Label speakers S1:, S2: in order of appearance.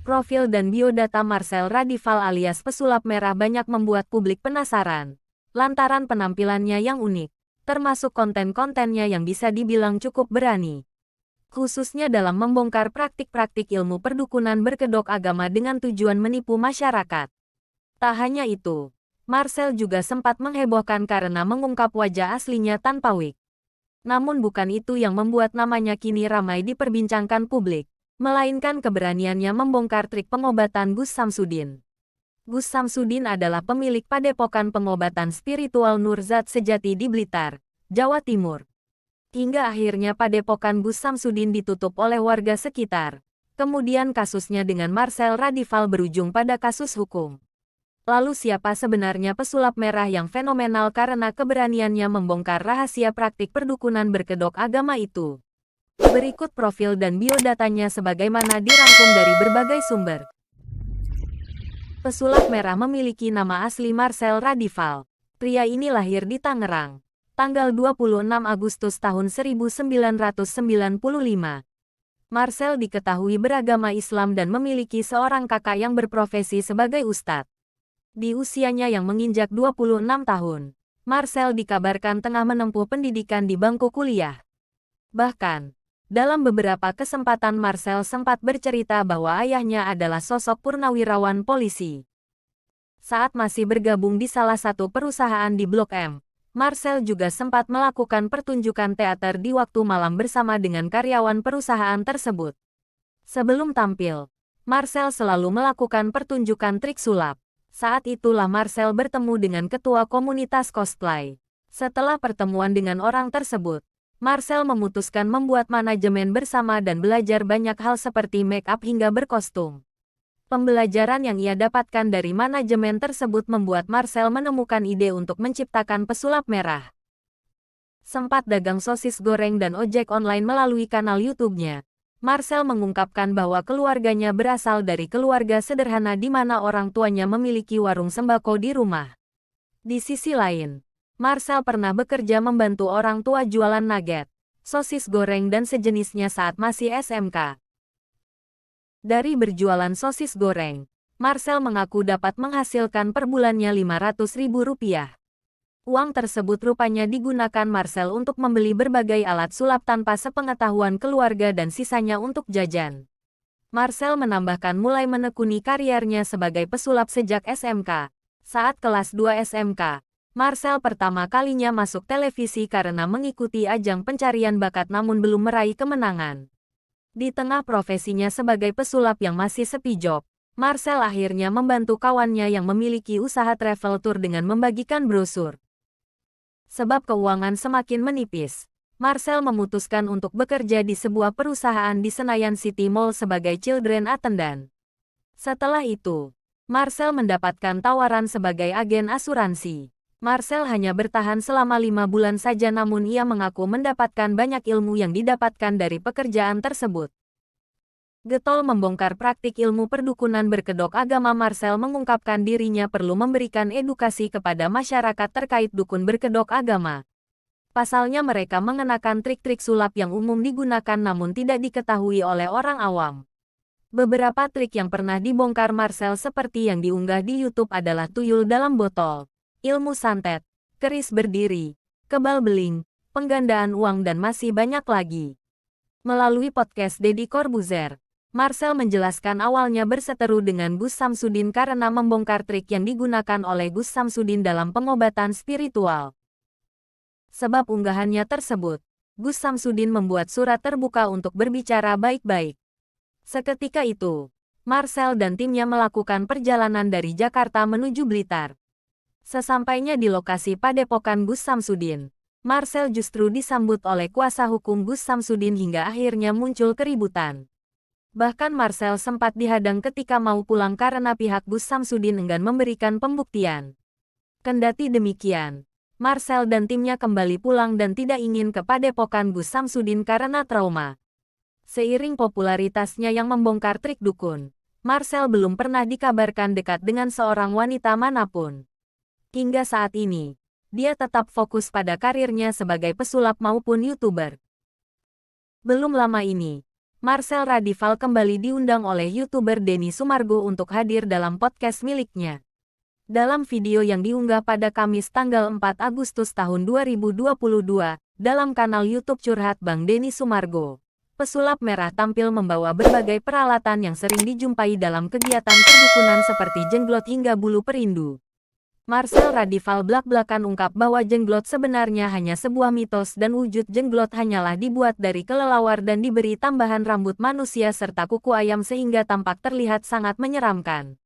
S1: Profil dan biodata Marcel Radival alias pesulap merah banyak membuat publik penasaran, lantaran penampilannya yang unik, termasuk konten-kontennya yang bisa dibilang cukup berani. Khususnya dalam membongkar praktik-praktik ilmu perdukunan berkedok agama dengan tujuan menipu masyarakat. Tak hanya itu, Marcel juga sempat menghebohkan karena mengungkap wajah aslinya tanpa wig. Namun bukan itu yang membuat namanya kini ramai diperbincangkan publik, melainkan keberaniannya membongkar trik pengobatan Gus Samsudin. Gus Samsudin adalah pemilik padepokan pengobatan spiritual Nurzat Sejati di Blitar, Jawa Timur. Hingga akhirnya padepokan Gus Samsudin ditutup oleh warga sekitar. Kemudian kasusnya dengan Marcel Radival berujung pada kasus hukum. Lalu siapa sebenarnya pesulap merah yang fenomenal karena keberaniannya membongkar rahasia praktik perdukunan berkedok agama itu? Berikut profil dan biodatanya sebagaimana dirangkum dari berbagai sumber. Pesulap merah memiliki nama asli Marcel Radival. Pria ini lahir di Tangerang, tanggal 26 Agustus tahun 1995. Marcel diketahui beragama Islam dan memiliki seorang kakak yang berprofesi sebagai ustadz. Di usianya yang menginjak 26 tahun, Marcel dikabarkan tengah menempuh pendidikan di bangku kuliah. Bahkan, dalam beberapa kesempatan Marcel sempat bercerita bahwa ayahnya adalah sosok purnawirawan polisi. Saat masih bergabung di salah satu perusahaan di Blok M, Marcel juga sempat melakukan pertunjukan teater di waktu malam bersama dengan karyawan perusahaan tersebut. Sebelum tampil, Marcel selalu melakukan pertunjukan trik sulap. Saat itulah Marcel bertemu dengan ketua komunitas cosplay. Setelah pertemuan dengan orang tersebut, Marcel memutuskan membuat manajemen bersama dan belajar banyak hal seperti make up hingga berkostum. Pembelajaran yang ia dapatkan dari manajemen tersebut membuat Marcel menemukan ide untuk menciptakan pesulap merah. Sempat dagang sosis goreng dan ojek online melalui kanal YouTube-nya. Marcel mengungkapkan bahwa keluarganya berasal dari keluarga sederhana di mana orang tuanya memiliki warung sembako di rumah. Di sisi lain, Marcel pernah bekerja membantu orang tua jualan nugget, sosis goreng dan sejenisnya saat masih SMK. Dari berjualan sosis goreng, Marcel mengaku dapat menghasilkan per bulannya Rp500.000. Uang tersebut rupanya digunakan Marcel untuk membeli berbagai alat sulap tanpa sepengetahuan keluarga dan sisanya untuk jajan. Marcel menambahkan mulai menekuni kariernya sebagai pesulap sejak SMK. Saat kelas 2 SMK, Marcel pertama kalinya masuk televisi karena mengikuti ajang pencarian bakat namun belum meraih kemenangan. Di tengah profesinya sebagai pesulap yang masih sepi job, Marcel akhirnya membantu kawannya yang memiliki usaha travel tour dengan membagikan brosur. Sebab keuangan semakin menipis, Marcel memutuskan untuk bekerja di sebuah perusahaan di Senayan City Mall sebagai children attendant. Setelah itu, Marcel mendapatkan tawaran sebagai agen asuransi. Marcel hanya bertahan selama 5 bulan saja namun ia mengaku mendapatkan banyak ilmu yang didapatkan dari pekerjaan tersebut. Getol membongkar praktik ilmu perdukunan berkedok agama. Marcel mengungkapkan dirinya perlu memberikan edukasi kepada masyarakat terkait dukun berkedok agama. Pasalnya mereka mengenakan trik-trik sulap yang umum digunakan namun tidak diketahui oleh orang awam. Beberapa trik yang pernah dibongkar Marcel seperti yang diunggah di YouTube adalah tuyul dalam botol, ilmu santet, keris berdiri, kebal beling, penggandaan uang dan masih banyak lagi. Melalui podcast Deddy Corbuzier, Marcel menjelaskan awalnya berseteru dengan Gus Samsudin karena membongkar trik yang digunakan oleh Gus Samsudin dalam pengobatan spiritual. Sebab unggahannya tersebut, Gus Samsudin membuat surat terbuka untuk berbicara baik-baik. Seketika itu, Marcel dan timnya melakukan perjalanan dari Jakarta menuju Blitar. Sesampainya di lokasi padepokan Gus Samsudin, Marcel justru disambut oleh kuasa hukum Gus Samsudin hingga akhirnya muncul keributan. Bahkan Marcel sempat dihadang ketika mau pulang karena pihak Gus Samsudin enggan memberikan pembuktian. Kendati demikian, Marcel dan timnya kembali pulang dan tidak ingin ke padepokan Gus Samsudin karena trauma. Seiring popularitasnya yang membongkar trik dukun, Marcel belum pernah dikabarkan dekat dengan seorang wanita manapun. Hingga saat ini, dia tetap fokus pada karirnya sebagai pesulap maupun YouTuber. Belum lama ini, Marcel Radival kembali diundang oleh YouTuber Denny Sumargo untuk hadir dalam podcast miliknya. Dalam video yang diunggah pada Kamis tanggal 4 Agustus tahun 2022, dalam kanal YouTube Curhat Bang Denny Sumargo, pesulap merah tampil membawa berbagai peralatan yang sering dijumpai dalam kegiatan perdukunan seperti jenglot hingga bulu perindu. Marcel Radival blak-blakan ungkap bahwa jenglot sebenarnya hanya sebuah mitos dan wujud jenglot hanyalah dibuat dari kelelawar dan diberi tambahan rambut manusia serta kuku ayam sehingga tampak terlihat sangat menyeramkan.